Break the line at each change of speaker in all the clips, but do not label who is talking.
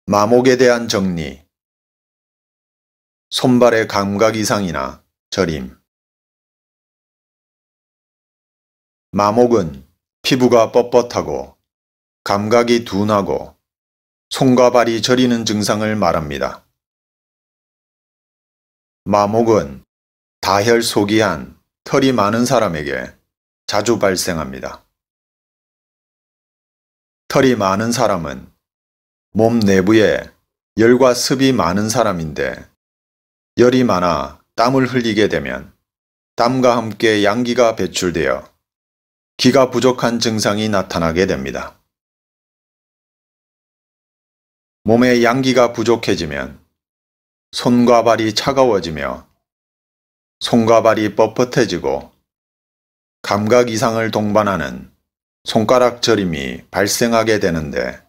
마목에 대한 정리. 손발의 감각 이상이나 저림. 마목은 피부가 뻣뻣하고 감각이 둔하고 손과 발이 저리는 증상을 말합니다. 마목은 다혈소기한 털이 많은 사람에게 자주 발생합니다. 털이 많은 사람은 몸 내부에 열과 습이 많은 사람인데 열이 많아 땀을 흘리게 되면 땀과 함께 양기가 배출되어 기가 부족한 증상이 나타나게 됩니다. 몸에 양기가 부족해지면 손과 발이 차가워지며 손과 발이 뻣뻣해지고 감각 이상을 동반하는 손가락 저림이 발생하게 되는데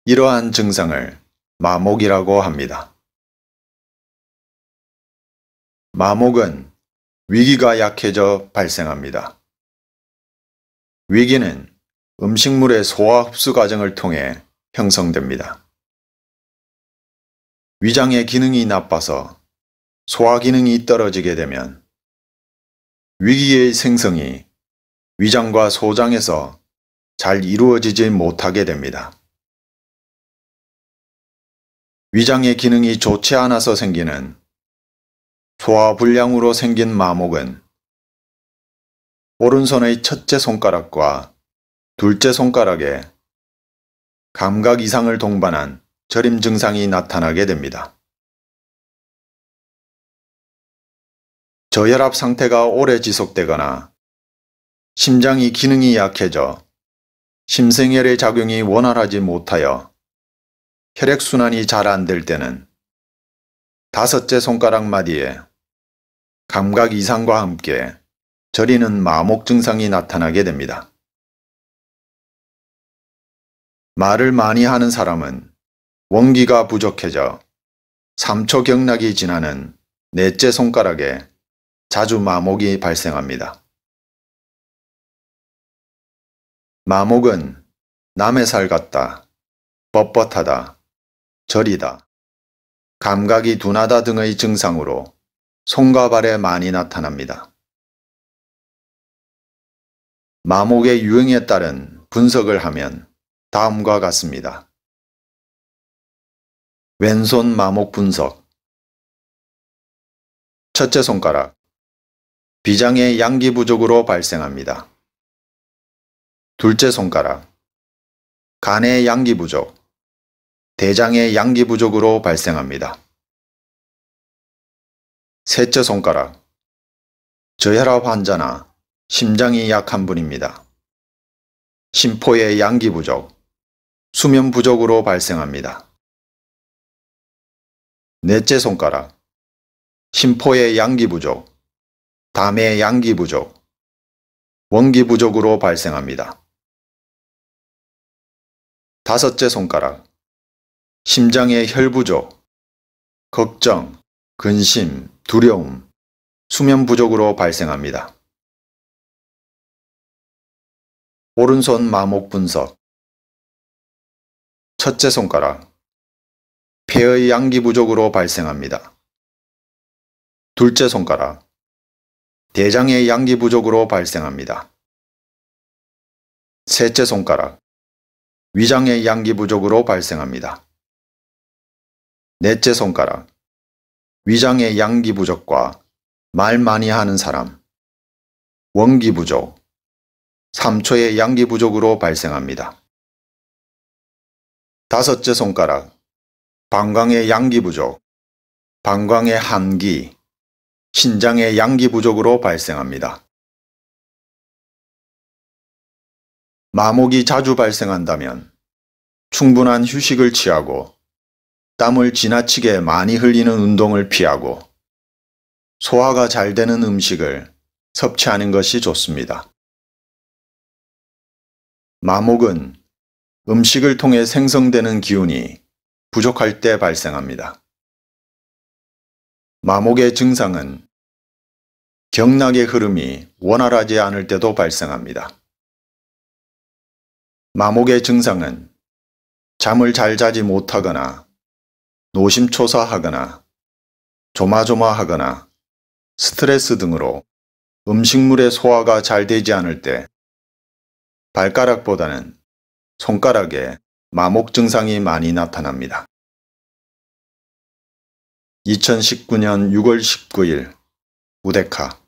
이러한 증상을 마목이라고 합니다. 마목은 위기가 약해져 발생합니다. 위기는 음식물의 소화 흡수 과정을 통해 형성됩니다. 위장의 기능이 나빠서 소화 기능이 떨어지게 되면 위기의 생성이 위장과 소장에서 잘 이루어지지 못하게 됩니다. 위장의 기능이 좋지 않아서 생기는 소화불량으로 생긴 마목은 오른손의 첫째 손가락과 둘째 손가락에 감각 이상을 동반한 저림 증상이 나타나게 됩니다. 저혈압 상태가 오래 지속되거나 심장이 기능이 약해져 심생혈의 작용이 원활하지 못하여 혈액순환이 잘 안 될 때는 다섯째 손가락 마디에 감각 이상과 함께 저리는 마목 증상이 나타나게 됩니다. 말을 많이 하는 사람은 원기가 부족해져 3초 경락이 지나는 넷째 손가락에 자주 마목이 발생합니다. 마목은 남의 살 같다, 뻣뻣하다, 저리다, 감각이 둔하다 등의 증상으로 손과 발에 많이 나타납니다. 마목의 유형에 따른 분석을 하면 다음과 같습니다. 왼손 마목 분석. 첫째 손가락. 비장의 양기 부족으로 발생합니다. 둘째 손가락. 간의 양기 부족, 대장의 양기 부족으로 발생합니다. 셋째 손가락. 저혈압 환자나 심장이 약한 분입니다. 심포의 양기 부족, 수면 부족으로 발생합니다. 넷째 손가락. 심포의 양기 부족, 담의 양기 부족, 원기 부족으로 발생합니다. 다섯째 손가락. 심장의 혈 부족, 걱정, 근심, 두려움, 수면 부족으로 발생합니다. 오른손 마목 분석. 첫째 손가락. 폐의 양기 부족으로 발생합니다. 둘째 손가락. 대장의 양기 부족으로 발생합니다. 셋째 손가락. 위장의 양기 부족으로 발생합니다. 넷째 손가락. 위장의 양기 부족과 말 많이 하는 사람, 원기 부족, 3초의 양기 부족으로 발생합니다. 다섯째 손가락. 방광의 양기 부족, 방광의 한기, 신장의 양기 부족으로 발생합니다. 마목이 자주 발생한다면 충분한 휴식을 취하고 땀을 지나치게 많이 흘리는 운동을 피하고 소화가 잘 되는 음식을 섭취하는 것이 좋습니다. 마목은 음식을 통해 생성되는 기운이 부족할 때 발생합니다. 마목의 증상은 경락의 흐름이 원활하지 않을 때도 발생합니다. 마목의 증상은 잠을 잘 자지 못하거나 노심초사하거나 조마조마하거나 스트레스 등으로 음식물의 소화가 잘 되지 않을 때 발가락보다는 손가락에 마목 증상이 많이 나타납니다. 2019년 6월 19일 우데카